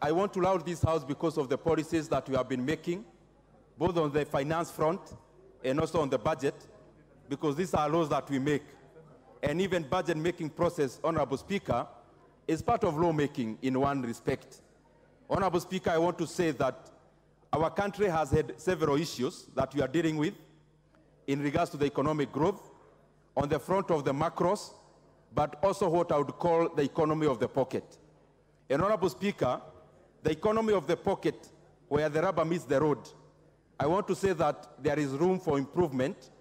I want to laud this House because of the policies that we have been making, both on the finance front and also on the budget, because these are laws that we make. And even budget making process, Honorable Speaker, is part of lawmaking in one respect. Honorable Speaker, I want to say that our country has had several issues that we are dealing with in regards to the economic growth, on the front of the macros, but also what I would call the economy of the pocket. And Honorable Speaker, the economy of the pocket, where the rubber meets the road, I want to say that there is room for improvement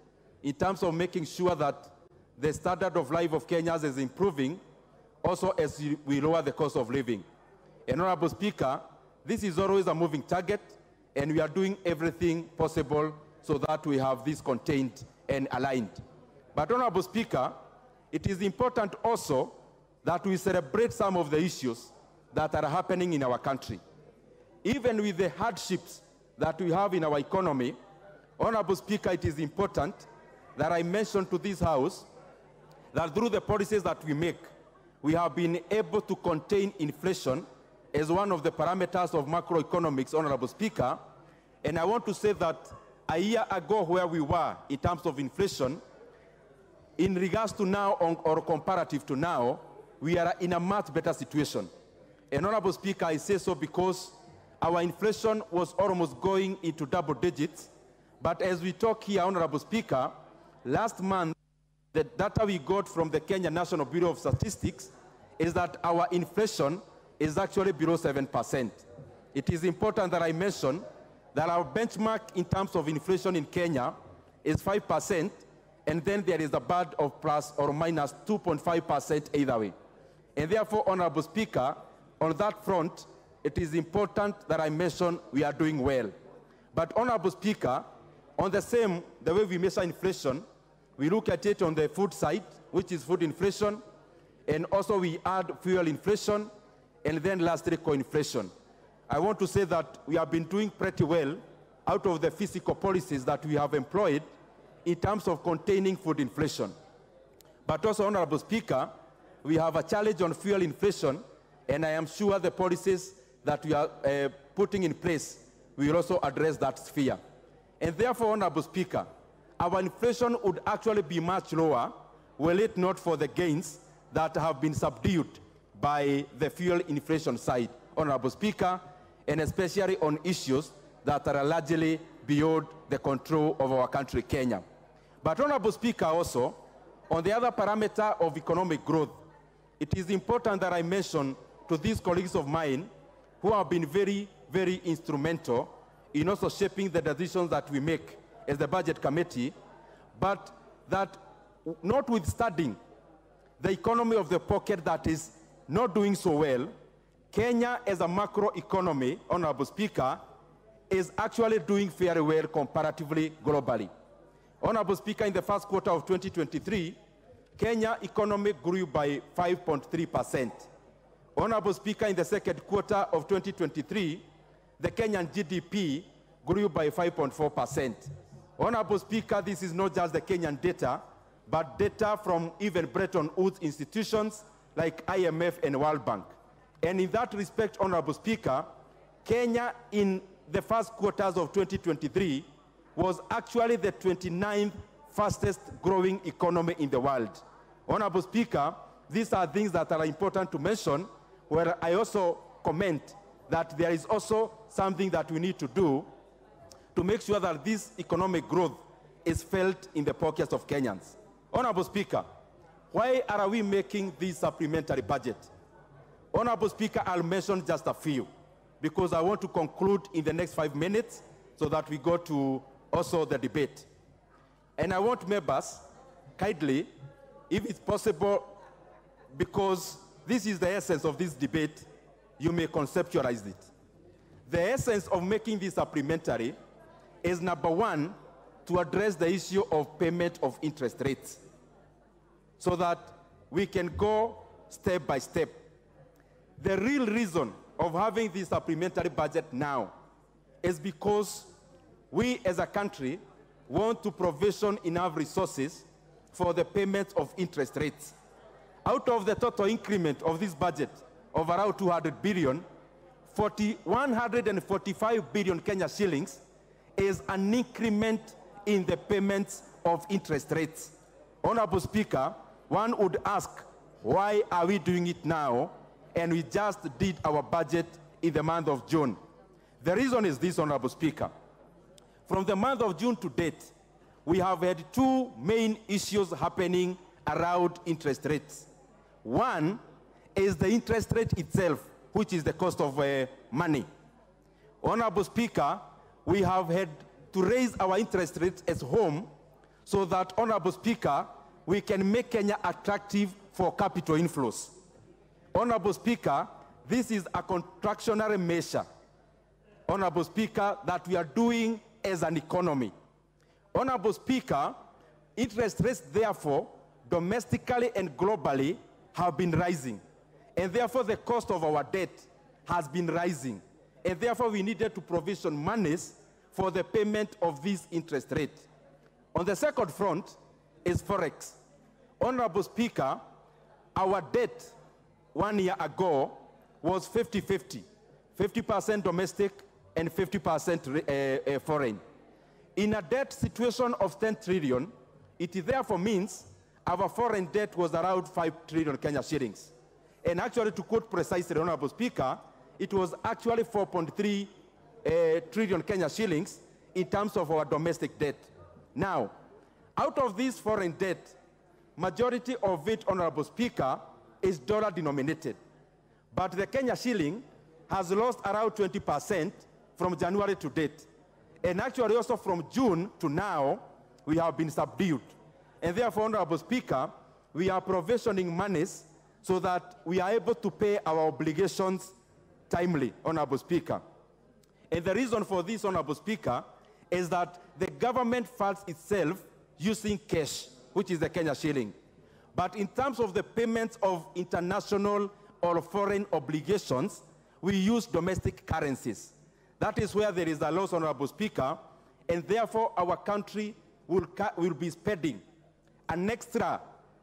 in terms of making sure that the standard of life of Kenyans is improving, also as we lower the cost of living. And Honorable Speaker, this is always a moving target, and we are doing everything possible so that we have this contained and aligned. But Honorable Speaker, it is important also that we celebrate some of the issues that are happening in our country. Even with the hardships that we have in our economy, Honorable Speaker, it is important that I mention to this House that through the policies that we make, we have been able to contain inflation as one of the parameters of macroeconomics, Honorable Speaker. And I want to say that a year ago where we were in terms of inflation, in regards to now or comparative to now, we are in a much better situation. And Honorable Speaker, I say so because our inflation was almost going into double digits. But as we talk here, Honorable Speaker, last month, the data we got from the Kenya National Bureau of Statistics is that our inflation is actually below 7%. It is important that I mention that our benchmark in terms of inflation in Kenya is 5%, and then there is a band of plus or minus 2.5% either way. And therefore, Honorable Speaker, on that front, it is important that I mention we are doing well. But Honorable Speaker, on the way we measure inflation, we look at it on the food side, which is food inflation, and also we add fuel inflation, and then lastly, co-inflation. I want to say that we have been doing pretty well out of the fiscal policies that we have employed in terms of containing food inflation. But also, Honorable Speaker, we have a challenge on fuel inflation, and I am sure the policies that we are putting in place will also address that sphere. And therefore, Honorable Speaker, our inflation would actually be much lower were it not for the gains that have been subdued by the fuel inflation side, Honorable Speaker, and especially on issues that are largely beyond the control of our country, Kenya. But Honorable Speaker, also, on the other parameter of economic growth, it is important that I mention to these colleagues of mine who have been very, very instrumental in also shaping the decisions that we make as the Budget Committee, but that notwithstanding the economy of the pocket that is not doing so well, Kenya as a macro economy, Honorable Speaker, is actually doing very well comparatively globally. Honorable Speaker, in the first quarter of 2023, Kenya economy grew by 5.3%. Honorable Speaker, in the second quarter of 2023, the Kenyan GDP grew by 5.4%. Honorable Speaker, this is not just the Kenyan data, but data from even Bretton Woods institutions like IMF and World Bank. And in that respect, Honorable Speaker, Kenya in the first quarters of 2023 was actually the 29th fastest growing economy in the world. Honorable Speaker, these are things that are important to mention, where I also comment that there is also something that we need to do to make sure that this economic growth is felt in the pockets of Kenyans. Honorable Speaker, why are we making this supplementary budget? Honorable Speaker, I'll mention just a few, because I want to conclude in the next 5 minutes so that we go to also the debate. And I want members, kindly, if it's possible, because this is the essence of this debate, you may conceptualize it. The essence of making this supplementary is, number one, to address the issue of payment of interest rates so that we can go step by step. The real reason of having this supplementary budget now is because we as a country want to provision enough resources for the payment of interest rates. Out of the total increment of this budget of around 200 billion, 145 billion Kenya shillings is an increment in the payments of interest rates. Honorable Speaker, one would ask, why are we doing it now? And we just did our budget in the month of June. The reason is this, Honorable Speaker. From the month of June to date, we have had two main issues happening around interest rates. One is the interest rate itself, which is the cost of money. Honorable Speaker, we have had to raise our interest rates as home so that, Honorable Speaker, we can make Kenya attractive for capital inflows. Honorable Speaker, this is a contractionary measure, Honorable Speaker, that we are doing as an economy. Honorable Speaker, interest rates, therefore, domestically and globally, have been rising. And therefore, the cost of our debt has been rising. And therefore, we needed to provision monies for the payment of this interest rate. On the second front is Forex. Honorable Speaker, our debt 1 year ago was 50-50, 50% domestic and 50% foreign. In a debt situation of 10 trillion, it therefore means our foreign debt was around 5 trillion Kenya shillings. And actually, to quote precisely, Honorable Speaker, it was actually 4.3 trillion Kenya shillings in terms of our domestic debt. Now, out of this foreign debt, majority of it, Honorable Speaker, is dollar denominated. But the Kenya shilling has lost around 20% from January to date. And actually also from June to now, we have been subdued. And therefore, Honorable Speaker, we are provisioning monies so that we are able to pay our obligations timely, Honorable Speaker. And the reason for this, Honorable Speaker, is that the government funds itself using cash, which is the Kenya shilling. But in terms of the payments of international or foreign obligations, we use domestic currencies. That is where there is a loss, Honorable Speaker, and therefore our country will be spending an extra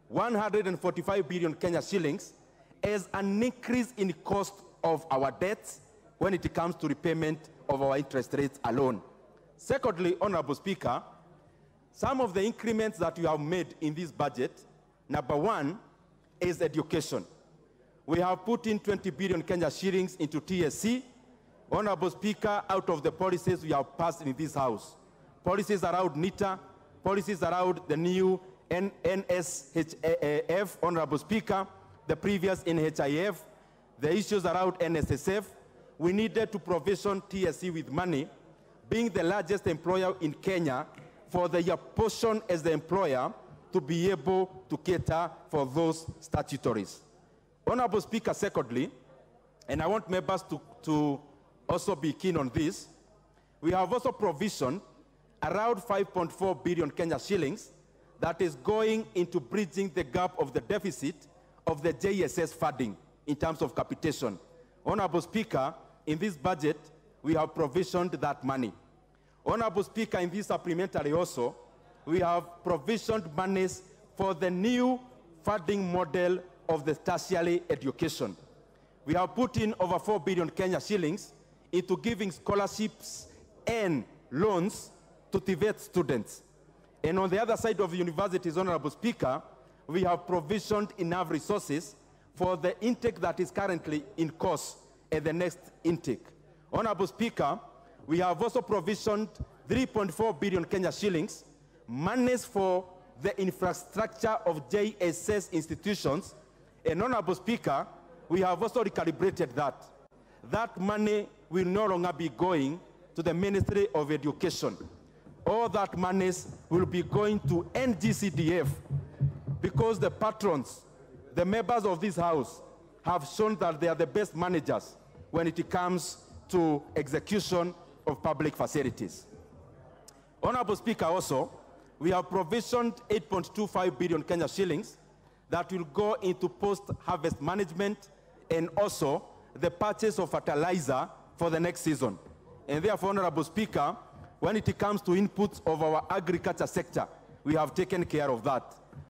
145 billion Kenya shillings as an increase in cost of our debts when it comes to repayment of our interest rates alone. Secondly, Honorable Speaker, some of the increments that you have made in this budget, number one is education. We have put in 20 billion Kenya shillings into TSC. Honorable Speaker, out of the policies we have passed in this House, policies around NITA, policies around the new NSHF, Honorable Speaker, the previous NHIF, the issues around NSSF, we needed to provision TSC with money, being the largest employer in Kenya, for the portion as the employer to be able to cater for those statutories. Honorable Speaker, secondly, and I want members to also be keen on this, we have also provisioned around 5.4 billion Kenya shillings that is going into bridging the gap of the deficit of the JSS funding in terms of capitation. Honorable Speaker, in this budget, we have provisioned that money. Honorable Speaker, in this supplementary also, we have provisioned monies for the new funding model of the tertiary education. We have put in over 4 billion Kenya shillings into giving scholarships and loans to TVET students. And on the other side of the universities, Honorable Speaker, we have provisioned enough resources for the intake that is currently in course and the next intake. Honorable Speaker, we have also provisioned 3.4 billion Kenya shillings, monies for the infrastructure of JSS institutions. And Honorable Speaker, we have also recalibrated that. That money will no longer be going to the Ministry of Education. All that monies will be going to NGCDF because the patrons, the members of this House, have shown that they are the best managers when it comes to execution of public facilities. Honorable Speaker, also, we have provisioned 8.25 billion Kenya shillings that will go into post-harvest management and also the purchase of fertilizer for the next season. And therefore, Honorable Speaker, when it comes to inputs of our agriculture sector, we have taken care of that.